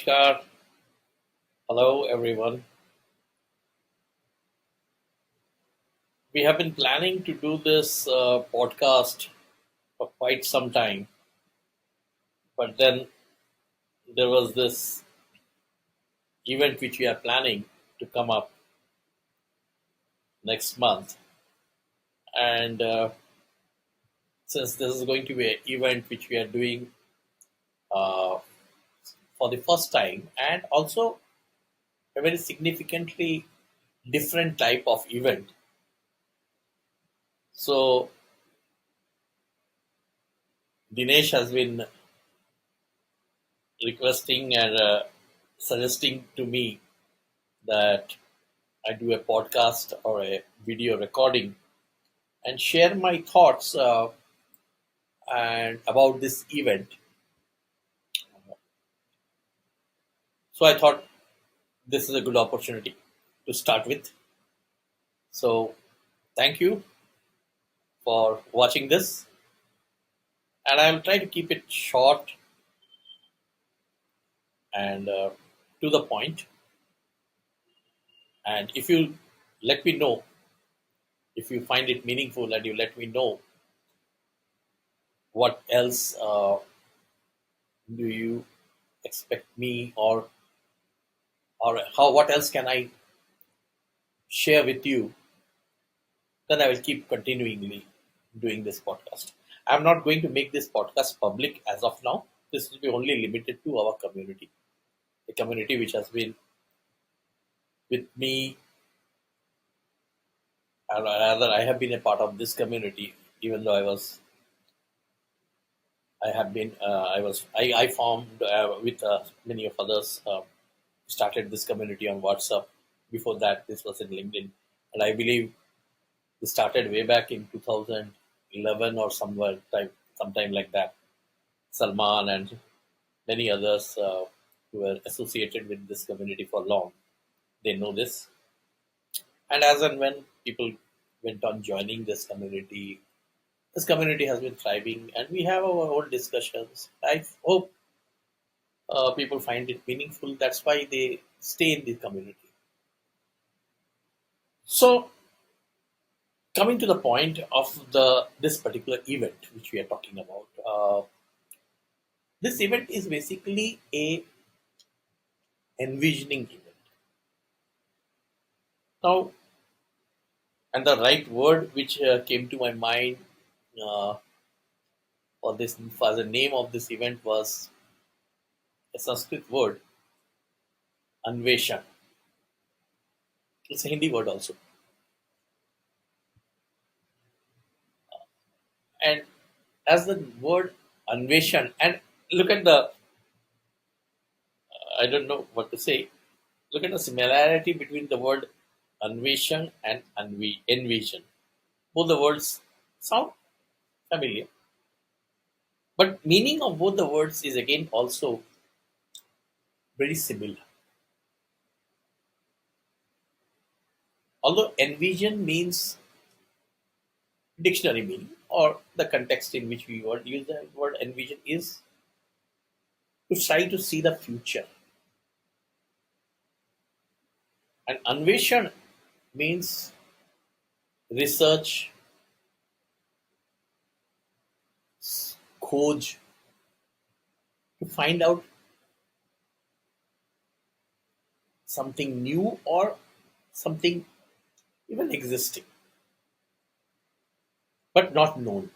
Namaskar. Hello, everyone. We have been planning to do this podcast for quite some time, but then there was this event which we are planning to come up next month. And since this is going to be an event which we are doing uh, for the first time, and also a very significantly different type of event, so Dinesh has been requesting and suggesting to me that I do a podcast or a video recording and share my thoughts and about this event. So I thought this is a good opportunity to start with. So thank you for watching this, and I will try to keep it short and to the point. And if you let me know if you find it meaningful, and you let me know what else do you expect me, or how what else can I share with you, then I will keep continually doing this podcast. I'm not going to make this podcast public as of now. This will be only limited to our community, a community which has been with me, or rather, I have been a part of this community, even though I formed with many of others, started this community on WhatsApp. Before that, this was in LinkedIn. And I believe this started way back in 2011 or sometime like that. Salman and many others who were associated with this community for long, they know this. And as and when people went on joining this community has been thriving, and we have our own discussions. I hope people find it meaningful. That's why they stay in the community. So, coming to the point of the this particular event which we are talking about, this event is basically a envisioning event. Now, and the right word which came to my mind uh, for the name of this event was a Sanskrit word, Anveshan. It's a Hindi word also. And as the word Anveshan, and look at the, I don't know what to say, look at the similarity between the word Anveshan and envision. Both the words sound familiar, but meaning of both the words is again also very similar. Although envision means dictionary meaning, or the context in which we would use the word envision is to try to see the future. And Anveshan means research, khoj, to find out something new or something even existing, but not known.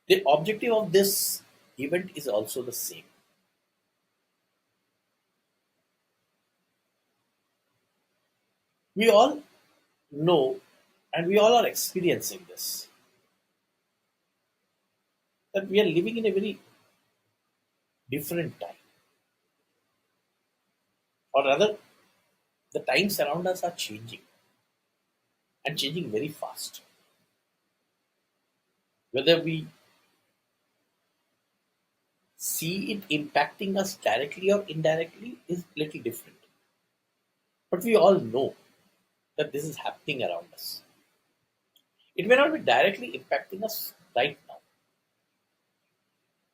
The objective of this event is also the same. We all know, and we all are experiencing this, that we are living in a very different time, or rather, the times around us are changing, and changing very fast. Whether we see it impacting us directly or indirectly is little different. But we all know that this is happening around us. It may not be directly impacting us right now,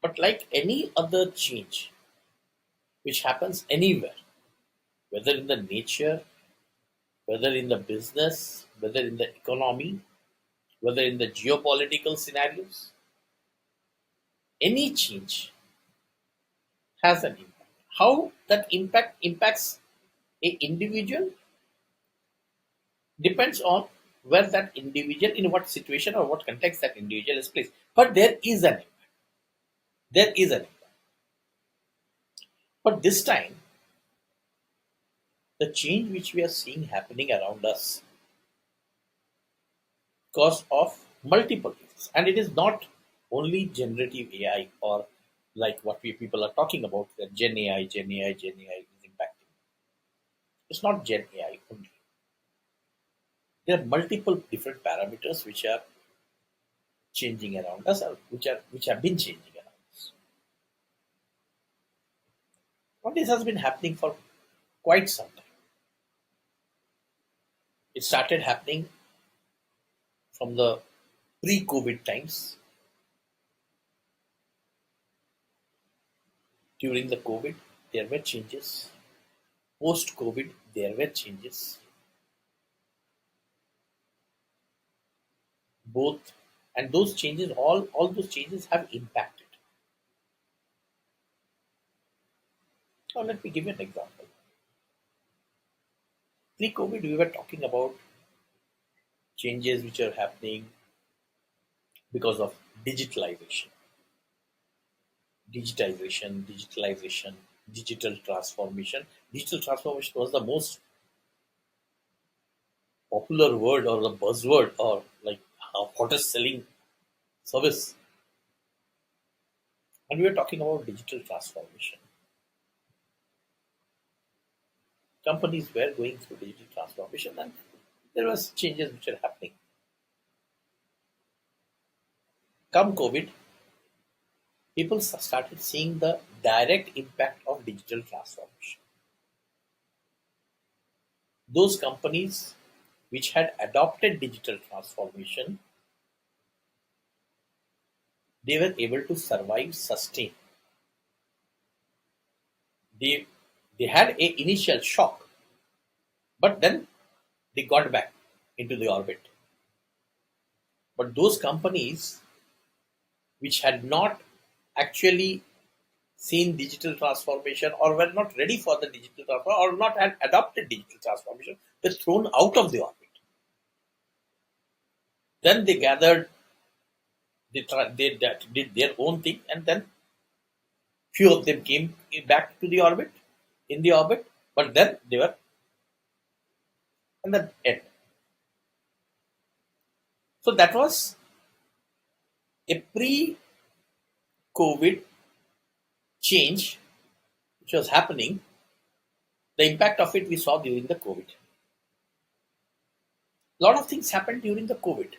But like any other change which happens anywhere, whether in the nature, whether in the business, whether in the economy, whether in the geopolitical scenarios, any change has an impact. How that impact impacts a individual depends on where that individual, in what situation or what context that individual is placed. But there is an impact. There is an impact. But this time, the change which we are seeing happening around us because of multiple reasons. And it is not only generative AI or like what we people are talking about, that Gen AI is impacting. It's not Gen AI only. There are multiple different parameters which are changing around us, or which have been changing around us. And this has been happening for quite some time. It started happening from the pre-COVID times. During the COVID, there were changes. Post-COVID, there were changes. Both, and those changes, all those changes have impacted. Now, let me give you an example. Pre-COVID, we were talking about changes which are happening because of digitalization, digitalization, digital transformation. Digital transformation was the most popular word or the buzzword or like hottest selling service. And we were talking about digital transformation. Companies were going through digital transformation and there was changes which are happening. Come COVID, people started seeing the direct impact of digital transformation. Those companies which had adopted digital transformation, they were able to survive, sustain. They had a initial shock, but then they got back into the orbit. But those companies which had not actually seen digital transformation or were not ready for the digital transformation or not had adopted digital transformation were thrown out of the orbit. Then they gathered, they did their own thing, and then few of them came back to the orbit, in the orbit, but then they were in the end. So that was a pre-COVID change which was happening. The impact of it we saw during the COVID. A lot of things happened during the COVID.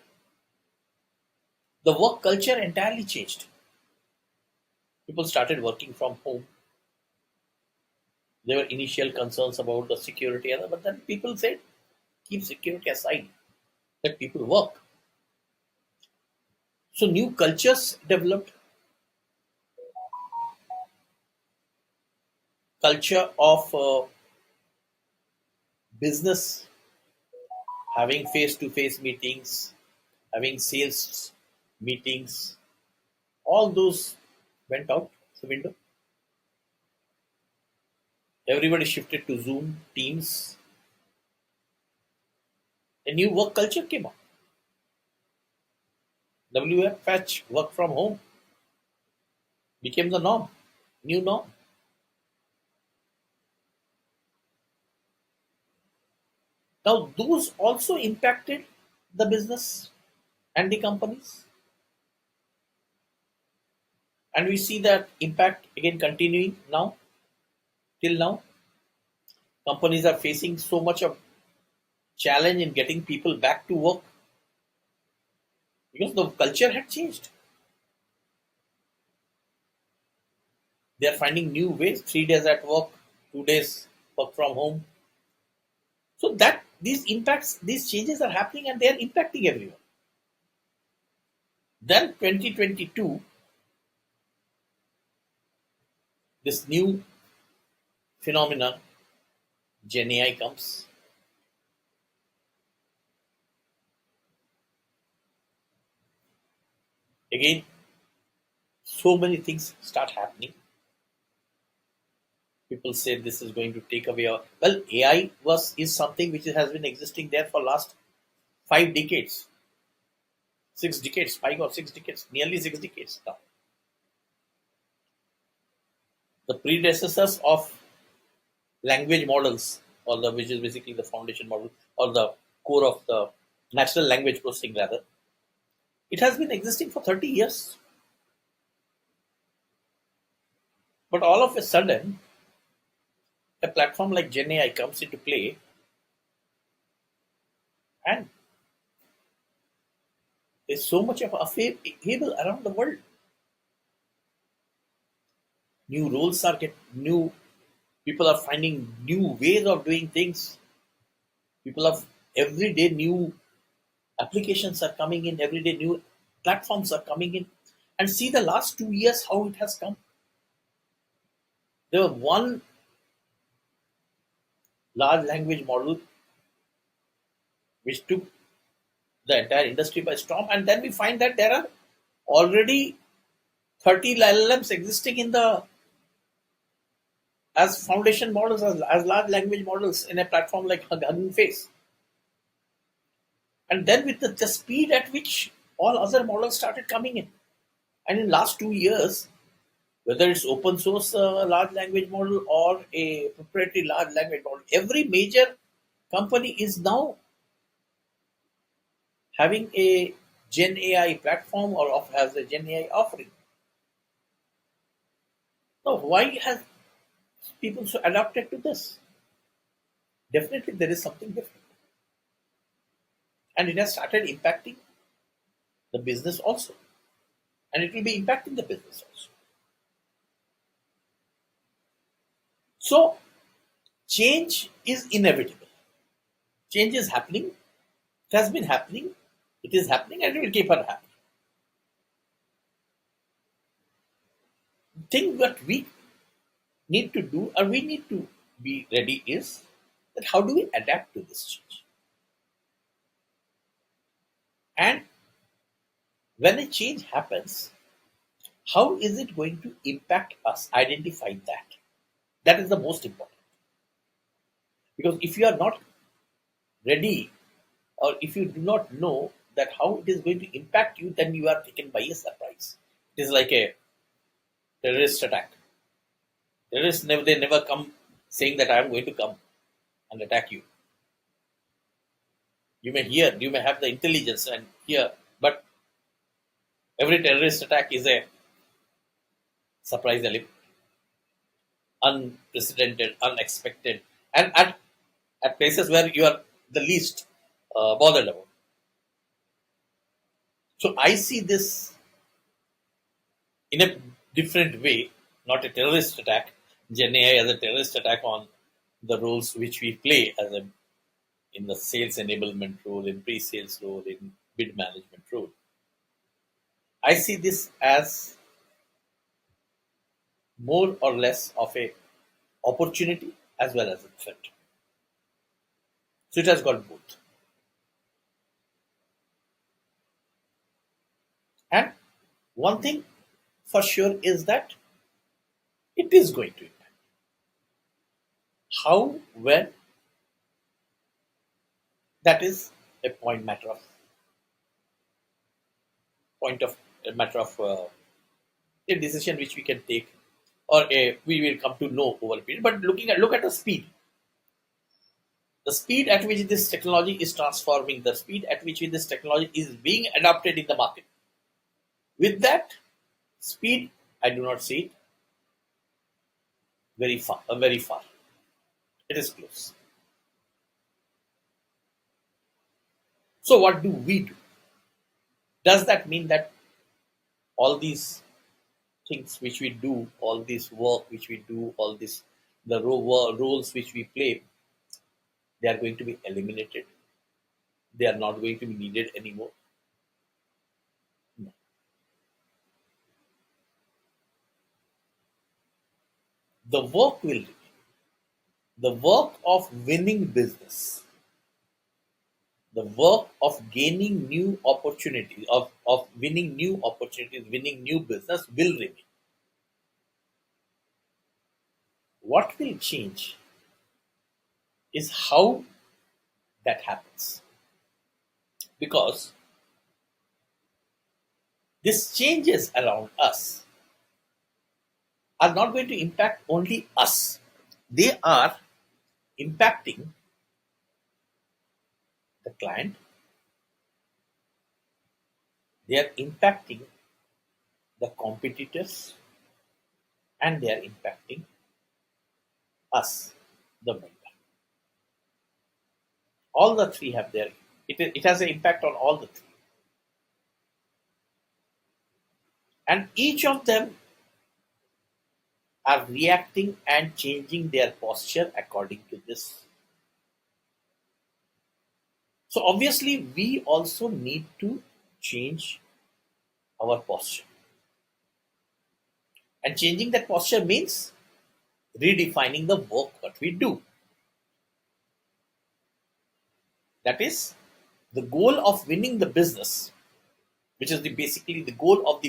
The work culture entirely changed. People started working from home. There were initial concerns about the security, but then people said, keep security aside, let people work. So new cultures developed. Culture of business, having face-to-face meetings, having sales meetings, all those went out the window. Everybody shifted to Zoom, Teams. A new work culture came up. WFH, work from home, became the norm, new norm. Now, those also impacted the business and the companies. And we see that impact again continuing now, till now. Companies are facing so much of challenge in getting people back to work because the culture had changed. They are finding new ways, 3 days at work, 2 days work from home. So that these impacts, these changes are happening and they are impacting everyone. Then 2022, this new phenomenon, Gen AI comes. Again, so many things start happening. People say this is going to take away our, well, AI was is something which has been existing there for last 5 decades, 6 decades, 5 or 6 decades, nearly 6 decades now. The predecessors of language models, or the which is basically the foundation model or the core of the natural language processing rather, it has been existing for 30 years. But all of a sudden, a platform like Gen AI comes into play, and there's so much of upheaval around the world. New roles are get new. People are finding new ways of doing things. People have every day new applications are coming in. Every day new platforms are coming in. And see the last 2 years how it has come. There was one large language model which took the entire industry by storm, and then we find that there are already 30 LLMs existing in the as foundation models, as large language models in a platform like Hugging Face. And then with the speed at which all other models started coming in. And in last 2 years, whether it's open source large language model or a proprietary large language model, every major company is now having a Gen AI platform or has a Gen AI offering. Now, why has people so adapted to this? Definitely, there is something different, and it has started impacting the business also, and it will be impacting the business also. So, change is inevitable. Change is happening. It has been happening. It is happening, and it will keep on happening. The thing that we need to do, or we need to be ready, is that how do we adapt to this change? And when a change happens, how is it going to impact us? Identify that. That is the most important. Because if you are not ready, or if you do not know that how it is going to impact you, then you are taken by a surprise. It is like a terrorist attack. Terrorists never come saying that I am going to come and attack you. You may hear, you may have the intelligence and hear, but every terrorist attack is a surprise element, unprecedented, unexpected, and at places where you are the least bothered about. So I see this in a different way, not a terrorist attack. Gen AI as a terrorist attack on the roles which we play as a in the sales enablement role, in pre-sales role, in bid management role. I see this as more or less of a opportunity as well as a threat. So it has got both. And one thing for sure is that it is going to impact. How, when, that is a point of a matter of a decision which we can take, or we will come to know over a period. But look at the speed at which this technology is transforming, the speed at which this technology is being adopted in the market. With that speed, I do not see it very far. Very far. It is close. So what do we do? Does that mean that all these things which we do, all this work which we do, all this roles which we play, they are going to be eliminated? They are not going to be needed anymore? No. The work will remain. The work of winning business, the work of gaining new opportunities, of winning new opportunities, winning new business will remain. What will change is how that happens. Because these changes around us are not going to impact only us. They are impacting the client, they are impacting the competitors, and they are impacting us, the member. All the three have their, it has an impact on all the three. And each of them are reacting and changing their posture according to this. So obviously, we also need to change our posture. And changing that posture means redefining the work what we do. That is the goal of winning the business, which is basically the goal of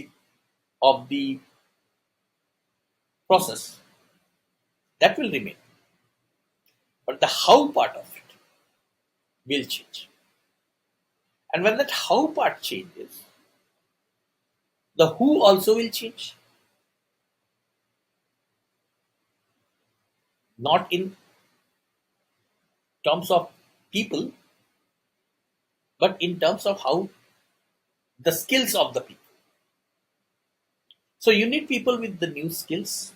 the process. That will remain, but the how part of it will change. And when that how part changes, the who also will change. Not in terms of people, but in terms of how the skills of the people. So you need people with the new skills.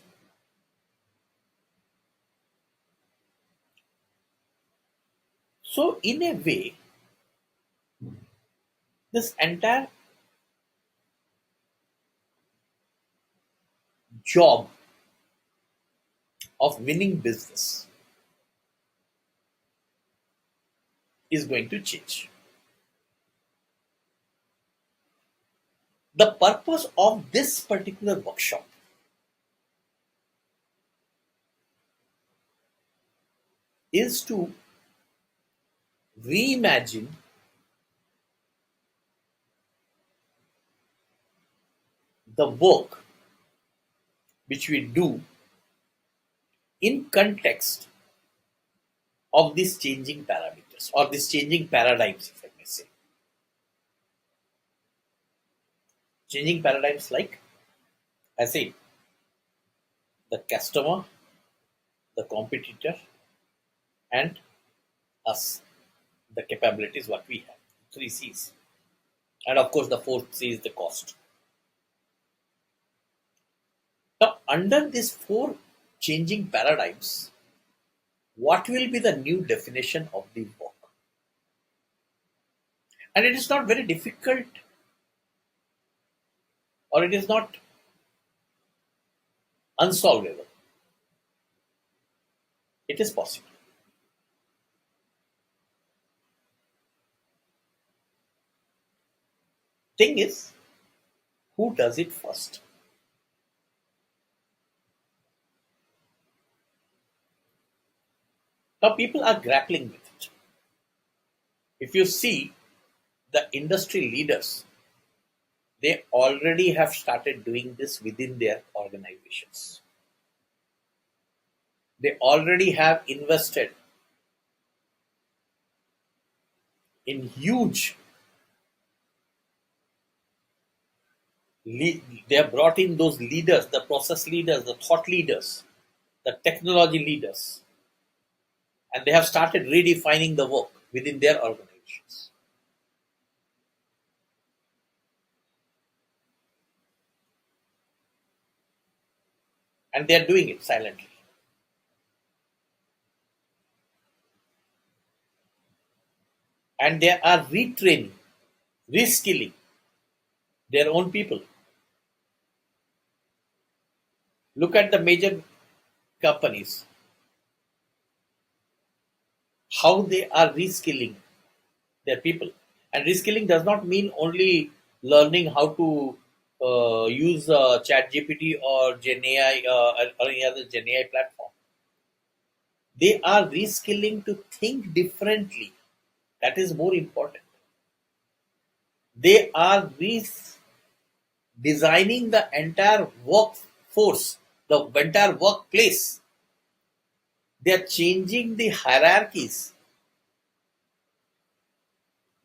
So in a way, this entire job of winning business is going to change. The purpose of this particular workshop is to reimagine the work which we do in context of these changing parameters or these changing paradigms, if I may say. Changing paradigms like, I say, the customer, the competitor, and us, the capabilities what we have. Three C's. And of course, the fourth C is the cost. Now, under these four changing paradigms, what will be the new definition of the work? And it is not very difficult, or it is not unsolvable. It is possible. Thing is, who does it first? Now, people are grappling with it. If you see the industry leaders, they already have started doing this within their organizations. They already have invested in huge, they have brought in those leaders, the process leaders, the thought leaders, the technology leaders, and they have started redefining the work within their organizations. And they are doing it silently. And they are retraining, reskilling their own people. Look at the major companies, how they are reskilling their people. And reskilling does not mean only learning how to use ChatGPT or GenAI or any other GenAI platform. They are reskilling to think differently. That is more important. They are designing the entire workforce, the entire workplace. They are changing the hierarchies.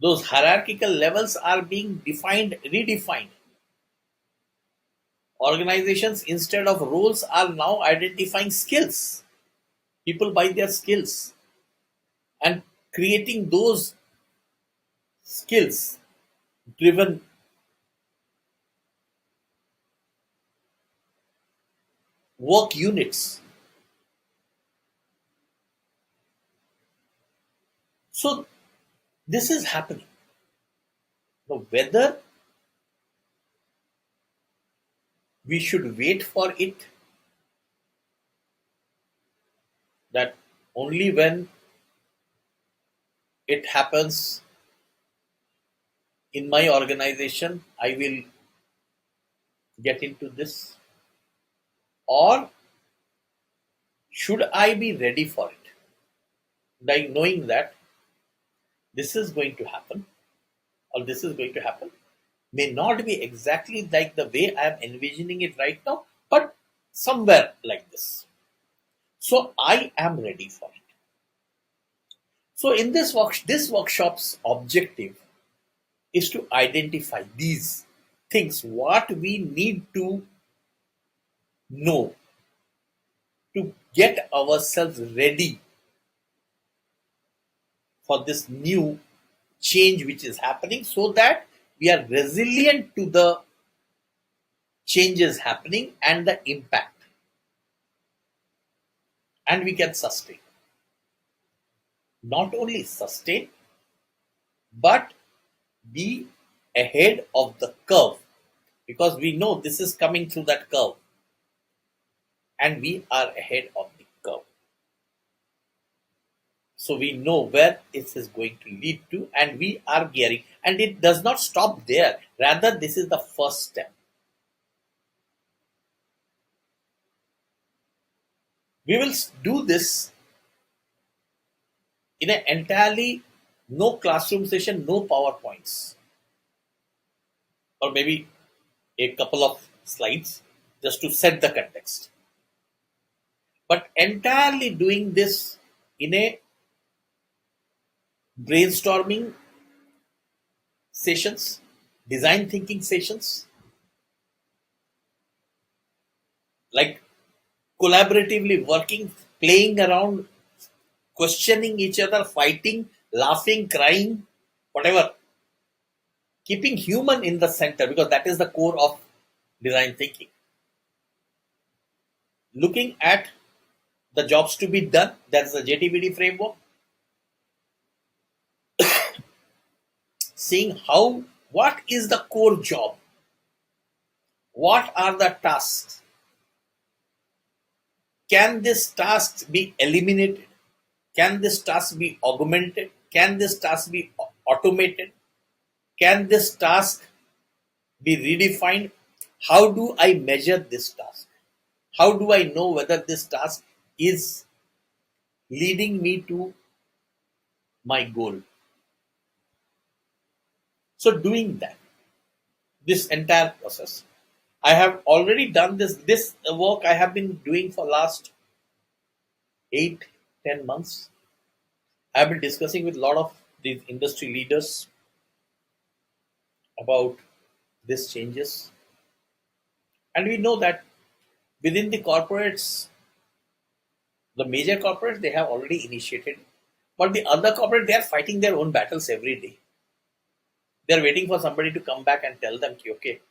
Those hierarchical levels are being defined, redefined. Organizations, instead of roles, are now identifying skills. People by their skills and creating those skills driven work units. So this is happening. Now, whether we should wait for it, that only when it happens in my organization I will get into this, or should I be ready for it? Like knowing that this is going to happen or this is going to happen may not be exactly like the way I am envisioning it right now, but somewhere like this. So I am ready for it. So in this workshop's objective is to identify these things, what we need to know to get ourselves ready for this new change which is happening, so that we are resilient to the changes happening and the impact, and we can sustain. Not only sustain, but be ahead of the curve, because we know this is coming through that curve and we are ahead of the curve. So we know where this is going to lead to and we are gearing, and it does not stop there. Rather, this is the first step. We will do this in an entirely no classroom session, no PowerPoints, or maybe a couple of slides just to set the context. But entirely doing this in a brainstorming sessions, design thinking sessions, like collaboratively working, playing around, questioning each other, fighting, laughing, crying, whatever, keeping human in the center, because that is the core of design thinking. Looking at the jobs to be done, that's the JTBD framework, seeing what is the core job, what are the tasks, can this task be eliminated, can this task be augmented, can this task be automated, can this task be redefined, how do I measure this task, how do I know whether this task is leading me to my goal. So doing that, this entire process, I have already done this work I have been doing for last 8-10 months. I have been discussing with a lot of these industry leaders about these changes, and we know that within the corporates, the major corporates, they have already initiated, but the other corporate, they are fighting their own battles every day. They are waiting for somebody to come back and tell them, okay,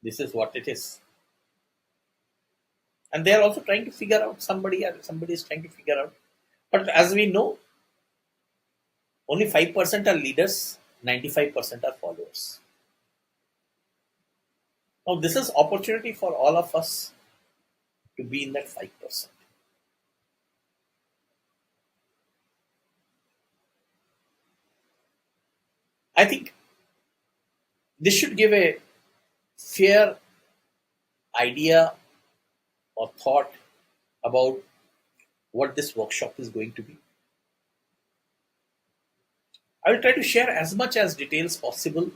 this is what it is. And they are also trying to figure out, somebody is trying to figure out. But as we know, only 5% are leaders, 95% are followers. Now this is opportunity for all of us to be in that 5%. I think this should give a fair idea or thought about what this workshop is going to be. I will try to share as much as details possible,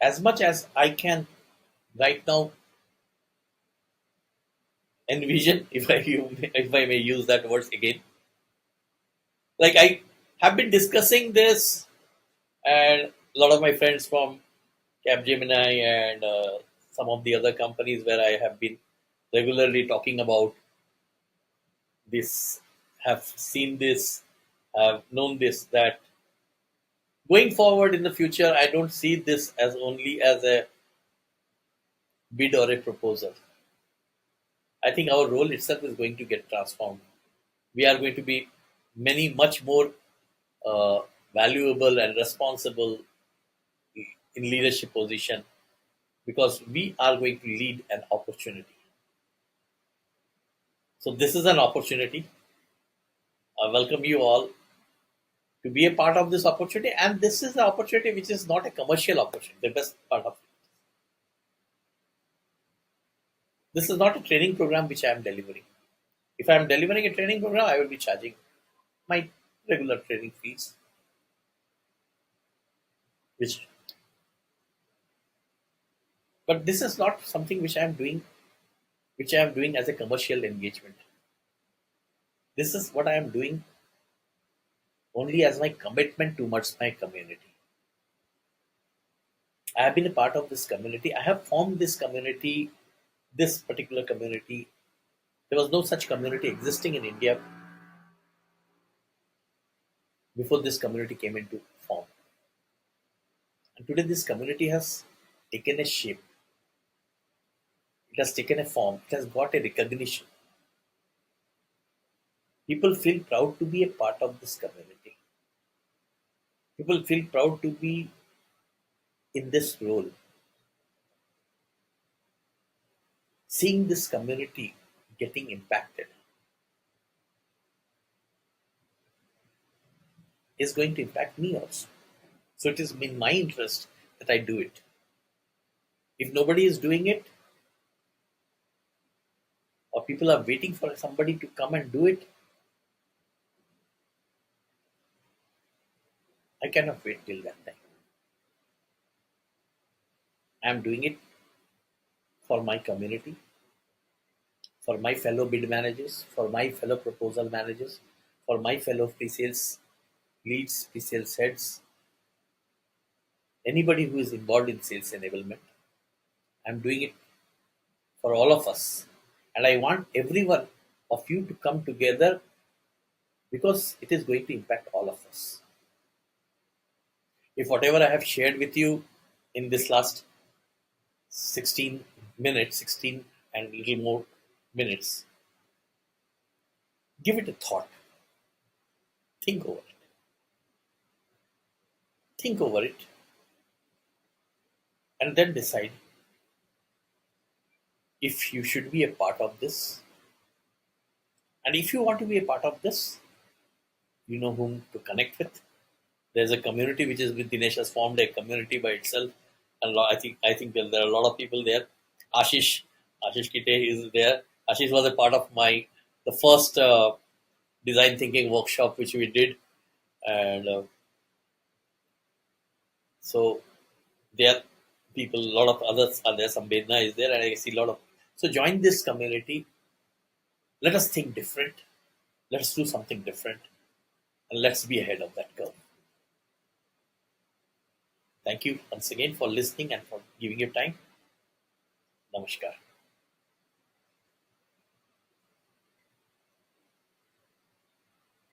as much as I can right now envision, if I may use that word again. Like I have been discussing this, and a lot of my friends from Capgemini and some of the other companies where I have been regularly talking about this, have seen this, have known this, that going forward in the future, I don't see this as only as a bid or a proposal. I think our role itself is going to get transformed. We are going to be much more uh, valuable and responsible in leadership position, because we are going to lead an opportunity. So this is an opportunity. I welcome you all to be a part of this opportunity, and this is an opportunity which is not a commercial opportunity. The best part of it, this is not a training program which I am delivering. If I am delivering a training program, I will be charging my regular training fees, which, but this is not something which I am doing as a commercial engagement. This is what I am doing only as my commitment towards my community. I have been a part of this community. I have formed this community, this particular community. There was no such community existing in India before this community came into form. And today this community has taken a shape. It has taken a form. It has got a recognition. People feel proud to be a part of this community. People feel proud to be in this role. Seeing this community getting impacted is going to impact me also. So it is in my interest that I do it. If nobody is doing it, or people are waiting for somebody to come and do it, I cannot wait till that time. I am doing it for my community, for my fellow bid managers, for my fellow proposal managers, for my fellow pre-sales leads, pre-sales heads, anybody who is involved in sales enablement. I'm doing it for all of us. And I want every one of you to come together, because it is going to impact all of us. If whatever I have shared with you in this last 16 minutes, 16 and little more minutes, give it a thought. Think over it. Think over it, and then decide if you should be a part of this. And if you want to be a part of this, you know whom to connect with. There's a community which is with Dinesh has formed a community by itself. And I think there are a lot of people there. Ashish, Ashish Kite is there. Ashish was a part of the first design thinking workshop which we did, and so there people, a lot of others are there. Sambedna is there, and I see a lot of. So join this community. Let us think different. Let us do something different, and let's be ahead of that curve. Thank you once again for listening and for giving your time. Namaskar.